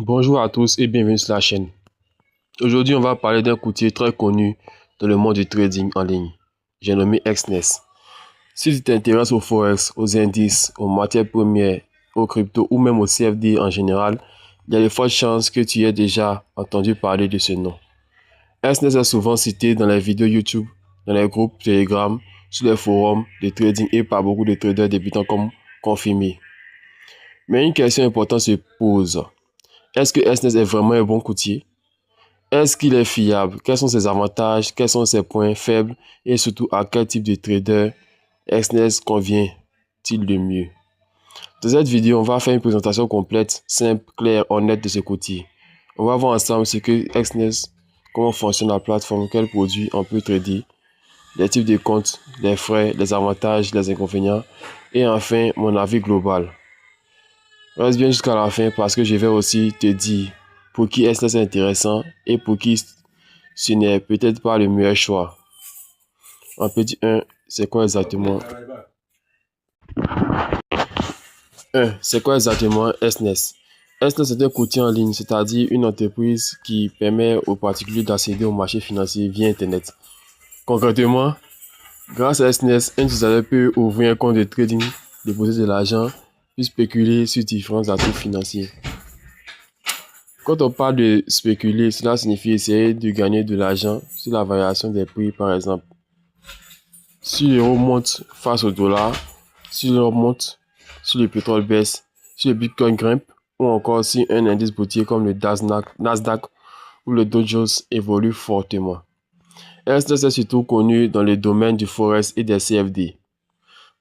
Bonjour à tous et bienvenue sur la chaîne. Aujourd'hui, on va parler d'un courtier très connu dans le monde du trading en ligne. J'ai nommé Exness. Si tu t'intéresses au Forex, aux indices, aux matières premières, aux cryptos ou même au CFD en général, il y a de fortes chances que tu aies déjà entendu parler de ce nom. Exness est souvent cité dans les vidéos YouTube, dans les groupes Telegram, sur les forums de trading et par beaucoup de traders débutants comme confirmés. Mais une question importante se pose. Est-ce que Exness est vraiment un bon courtier? Est-ce qu'il est fiable? Quels sont ses avantages? Quels sont ses points faibles? Et surtout, à quel type de trader Exness convient-il le mieux? Dans cette vidéo, on va faire une présentation complète, simple, claire, honnête de ce courtier. On va voir ensemble ce que Exness, comment fonctionne la plateforme, quels produits on peut trader, les types de comptes, les frais, les avantages, les inconvénients, et enfin, mon avis global. Reste bien jusqu'à la fin parce que je vais aussi te dire pour qui est-ce intéressant et pour qui ce n'est peut-être pas le meilleur choix. En petit 1, c'est quoi exactement c'est quoi exactement Exness? Exness est un courtier en ligne, c'est-à-dire une entreprise qui permet aux particuliers d'accéder au marché financier via Internet. Concrètement, grâce à Exness, un utilisateur peut ouvrir un compte de trading, déposer de l'argent, puis spéculer sur différents actifs financiers. Quand on parle de spéculer, cela signifie essayer de gagner de l'argent sur la variation des prix, par exemple. Si l'euro monte face au dollar, si l'euro monte, si le pétrole baisse, si le bitcoin grimpe, ou encore si un indice boursier comme le Nasdaq ou le Dow Jones évolue fortement. Exness est surtout connu dans le domaine du Forex et des CFD.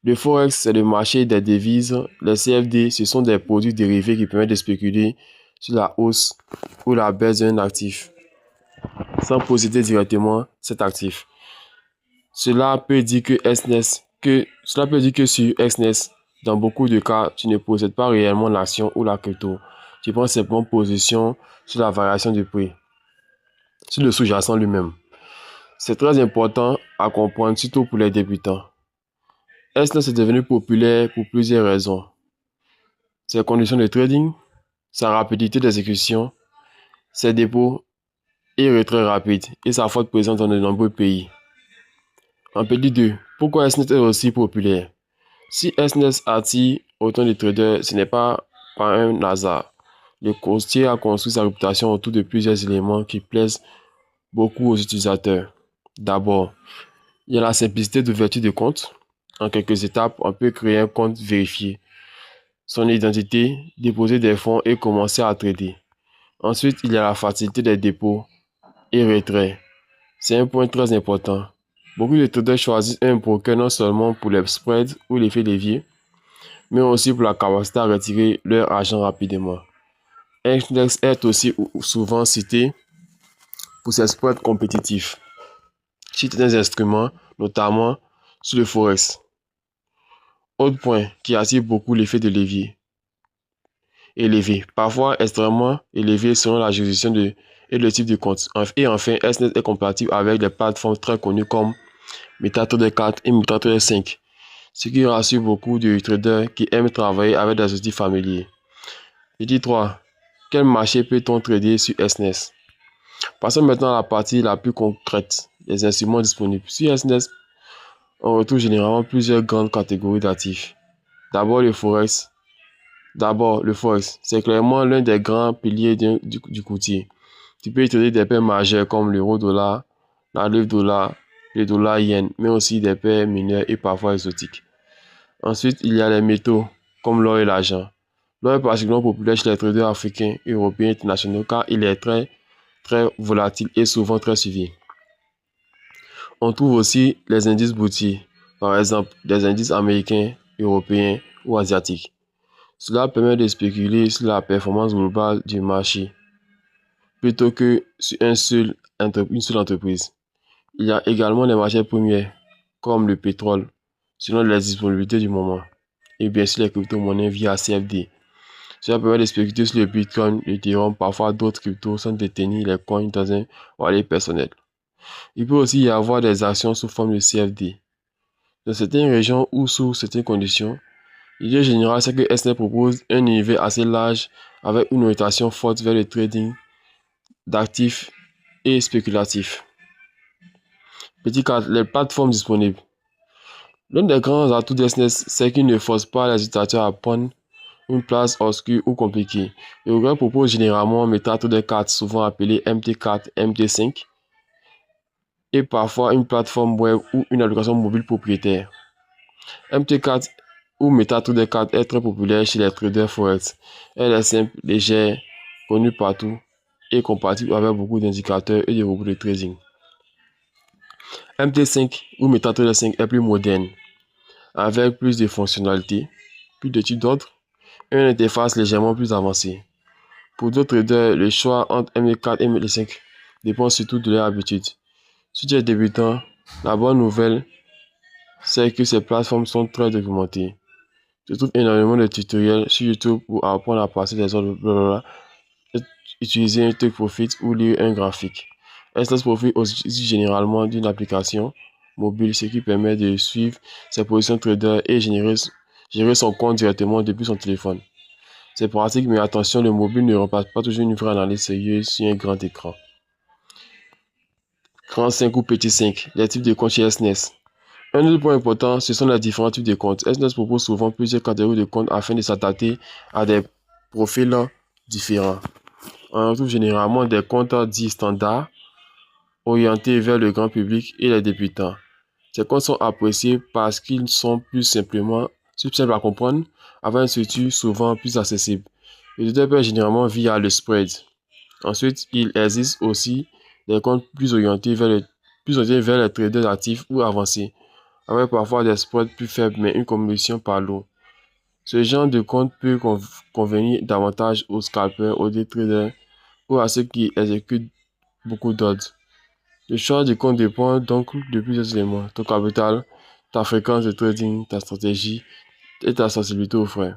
Le Forex, c'est le marché des devises. Les CFD, ce sont des produits dérivés qui permettent de spéculer sur la hausse ou la baisse d'un actif, sans posséder directement cet actif. Cela peut dire que sur Exness, dans beaucoup de cas, tu ne possèdes pas réellement l'action ou la crypto. Tu prends simplement position sur la variation du prix, sur le sous-jacent lui-même. C'est très important à comprendre, surtout pour les débutants. Exness est devenu populaire pour plusieurs raisons. Ses conditions de trading, sa rapidité d'exécution, ses dépôts et retraits rapides et sa forte présence dans de nombreux pays. En petit 2, pourquoi Exness est aussi populaire? Si Exness attire autant de traders, ce n'est pas par un hasard. Le courtier a construit sa réputation autour de plusieurs éléments qui plaisent beaucoup aux utilisateurs. D'abord, il y a la simplicité d'ouverture de compte. En quelques étapes, on peut créer un compte vérifié, son identité, déposer des fonds et commencer à trader. Ensuite, il y a la facilité des dépôts et retraits. C'est un point très important. Beaucoup de traders choisissent un broker non seulement pour les spreads ou l'effet levier, mais aussi pour la capacité à retirer leur argent rapidement. Exness est aussi souvent cité pour ses spreads compétitifs sur certains instruments, notamment sur le Forex. Autre point qui attire beaucoup l'effet de levier élevé, parfois extrêmement élevé selon la juridiction et le type de compte. Et enfin, Exness est compatible avec des plateformes très connues comme MetaTrader 4 et MetaTrader 5, ce qui rassure beaucoup de traders qui aiment travailler avec des outils familiers. Et dit 3. Quel marché peut-on trader sur Exness? Passons maintenant à la partie la plus concrète, les instruments disponibles. Sur Exness, on retrouve généralement plusieurs grandes catégories d'actifs. D'abord, le Forex, c'est clairement l'un des grands piliers du courtier. Tu peux y trader des paires majeures comme l'euro-dollar, la livre-dollar, le dollar-yen, mais aussi des paires mineures et parfois exotiques. Ensuite, il y a les métaux comme l'or et l'argent. L'or est particulièrement populaire chez les traders africains, européens et internationaux car il est très volatile et souvent très suivi. On trouve aussi les indices boursiers, par exemple des indices américains, européens ou asiatiques. Cela permet de spéculer sur la performance globale du marché plutôt que sur une seule entreprise. Il y a également les matières premières comme le pétrole, selon les disponibilités du moment, et bien sûr les crypto-monnaies via CFD. Cela permet de spéculer sur le Bitcoin, l'Ethereum, parfois d'autres cryptos sans détenir les coins dans un wallet personnel. Il peut aussi y avoir des actions sous forme de CFD. Dans certaines régions ou sous certaines conditions, l'idée générale c'est que Exness propose un univers assez large avec une orientation forte vers le trading d'actifs et spéculatifs. Petit 4, les plateformes disponibles. L'un des grands atouts d'SNES, c'est qu'il ne force pas les utilisateurs à prendre une place obscure ou compliquée. Le Google propose généralement un méthode de cartes, souvent appelé MT4, MT5, et parfois une plateforme web ou une application mobile propriétaire. MT4 ou méthode de cartes est très populaire chez les traders forex. Elle est simple, légère, connue partout et compatible avec beaucoup d'indicateurs et de robots de trading. MT5 ou MetaTrader 5 est plus moderne, avec plus de fonctionnalités, plus de types d'ordre et une interface légèrement plus avancée. Pour d'autres traders, le choix entre MT4 et MT5 dépend surtout de leur habitude. Si tu es débutant, la bonne nouvelle, c'est que ces plateformes sont très documentées. Tu trouves énormément de tutoriels sur YouTube pour apprendre à passer des ordres, blablabla, utiliser un take profit ou lire un graphique. SNES profite aussi généralement d'une application mobile, ce qui permet de suivre ses positions trader et gérer son compte directement depuis son téléphone. C'est pratique, mais attention, le mobile ne remplace pas toujours une vraie analyse sérieuse sur un grand écran. Grand 5 ou petit 5, les types de comptes chez SNES. Un autre point important, ce sont les différents types de comptes. SNES propose souvent plusieurs catégories de comptes afin de s'adapter à des profils différents. On retrouve généralement des comptes dits standards, orientés vers le grand public et les débutants. Ces comptes sont appréciés parce qu'ils sont plus simples à comprendre, avec une structure souvent plus accessible. Le trader peut généralement via le spread. Ensuite, il existe aussi des comptes plus orientés vers les traders actifs ou avancés, avec parfois des spreads plus faibles mais une commission par lot. Ce genre de compte peut convenir davantage aux scalpers, aux day traders ou à ceux qui exécutent beaucoup d'ordres. Le choix du compte dépend donc de plusieurs éléments: ton capital, ta fréquence de trading, ta stratégie et ta sensibilité aux frais.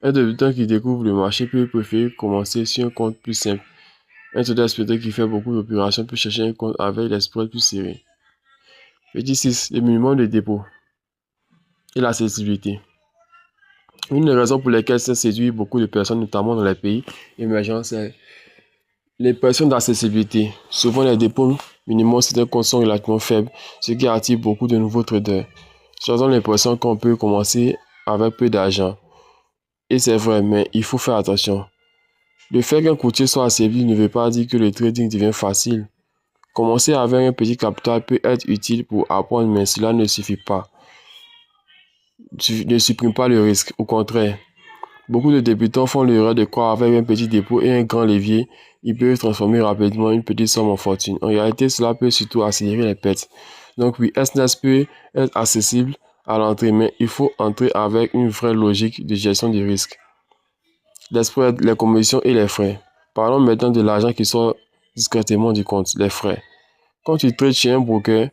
Un débutant qui découvre le marché peut préférer commencer sur un compte plus simple. Un trader expérimenté qui fait beaucoup d'opérations peut chercher un compte avec les spreads plus serrés. Petit 6, le minimum de dépôt et l'accessibilité. Une des raisons pour lesquelles ça séduit beaucoup de personnes, notamment dans les pays émergents, c'est les pressions d'accessibilité. Souvent, les dépôts minimums certains comptes sont relativement faibles, ce qui attire beaucoup de nouveaux traders. Cela donne l'impression qu'on peut commencer avec peu d'argent. Et c'est vrai, mais il faut faire attention. Le fait qu'un courtier soit accessible ne veut pas dire que le trading devient facile. Commencer avec un petit capital peut être utile pour apprendre, mais cela ne suffit pas. Ne supprime pas le risque. Au contraire, beaucoup de débutants font l'erreur de croire avec un petit dépôt et un grand levier, ils peuvent transformer rapidement une petite somme en fortune. En réalité, cela peut surtout accélérer les pertes. Donc oui, SNES peut être accessible à l'entrée, mais il faut entrer avec une vraie logique de gestion des risques. Les spreads, les commissions et les frais. Parlons maintenant de l'argent qui sort discrètement du compte, les frais. Quand tu trades chez un broker,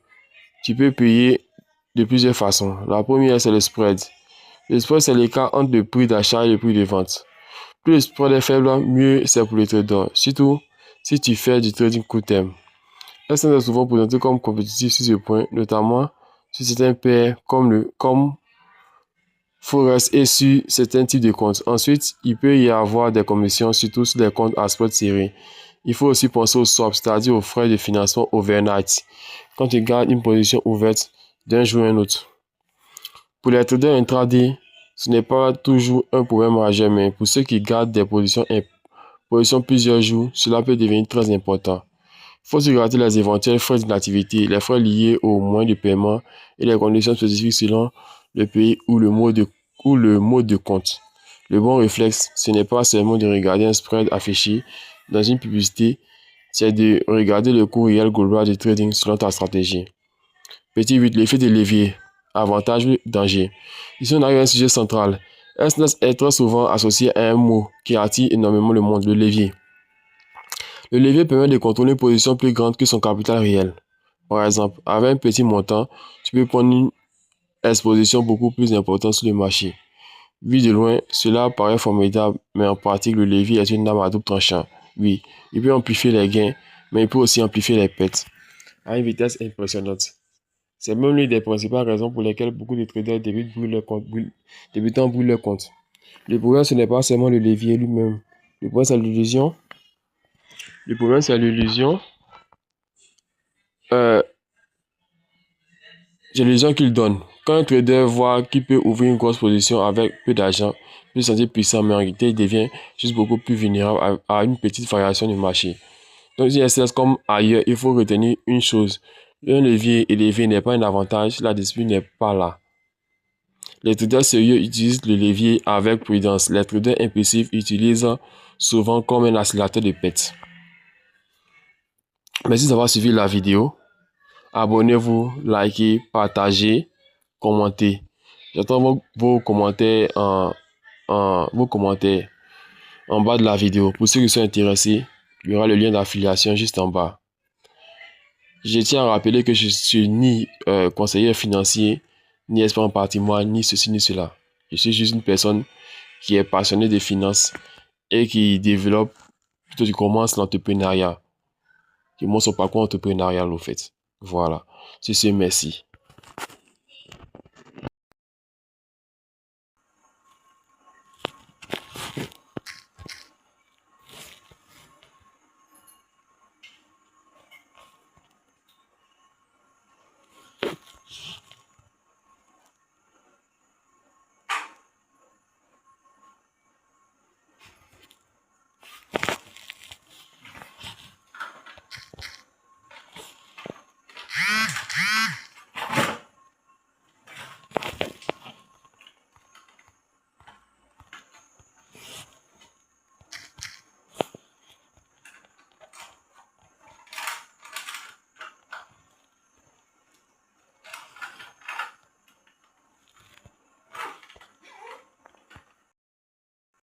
tu peux payer de plusieurs façons. La première, c'est le spread. Le spread, c'est l'écart entre le prix d'achat et le prix de vente. Plus le spread est faible, mieux c'est pour le trader, surtout si tu fais du trading court terme. SNES est souvent présenté comme compétitif sur ce point, notamment sur certains pairs comme Forex et sur certains types de comptes. Ensuite, il peut y avoir des commissions, surtout sur les comptes à spread serré. Il faut aussi penser aux swaps, c'est-à-dire aux frais de financement overnight, quand tu gardes une position ouverte d'un jour à un autre. Pour les traders intraday, ce n'est pas toujours un problème majeur, mais pour ceux qui gardent des positions plusieurs jours, cela peut devenir très important. Il faut aussi regarder les éventuels frais d'inactivité, les frais liés aux moyens de paiement et les conditions spécifiques selon le pays ou le mode de compte. Le bon réflexe, ce n'est pas seulement de regarder un spread affiché dans une publicité, c'est de regarder le coût réel global de trading selon ta stratégie. Petit 8, l'effet de levier. Avantage ou danger. Ici, on arrive à un sujet central. SNES est très souvent associé à un mot qui attire énormément le monde, le levier. Le levier permet de contrôler une position plus grande que son capital réel. Par exemple, avec un petit montant, tu peux prendre une exposition beaucoup plus importante sur le marché. Vu de loin, cela paraît formidable, mais en pratique, le levier est une arme à double tranchant. Oui, il peut amplifier les gains, mais il peut aussi amplifier les pertes à une vitesse impressionnante. C'est même l'une des principales raisons pour lesquelles beaucoup de traders débutants brûlent leur compte. Le problème, ce n'est pas seulement le levier lui-même, Le problème, c'est l'illusion. Le problème, c'est l'illusion. Euh, c'est l'illusion qu'il donne. Quand un trader voit qu'il peut ouvrir une grosse position avec peu d'argent, peut se sentir puissant, mais en réalité, il devient juste beaucoup plus vulnérable à une petite variation du marché. Donc, si SS comme ailleurs, il faut retenir une chose. Un levier élevé n'est pas un avantage, la discipline n'est pas là. Les traders sérieux utilisent le levier avec prudence. Les traders impulsifs utilisent souvent comme un accélérateur de perte. Merci d'avoir suivi la vidéo. Abonnez-vous, likez, partagez, commentez. J'attends vos commentaires en bas de la vidéo. Pour ceux qui sont intéressés, il y aura le lien d'affiliation juste en bas. Je tiens à rappeler que je suis ni conseiller financier, ni expert en patrimoine, ni ceci ni cela. Je suis juste une personne qui est passionnée de finances et qui développe, plutôt qui commence l'entrepreneuriat, qui montre son parcours entrepreneurial au fait. Voilà. C'est merci.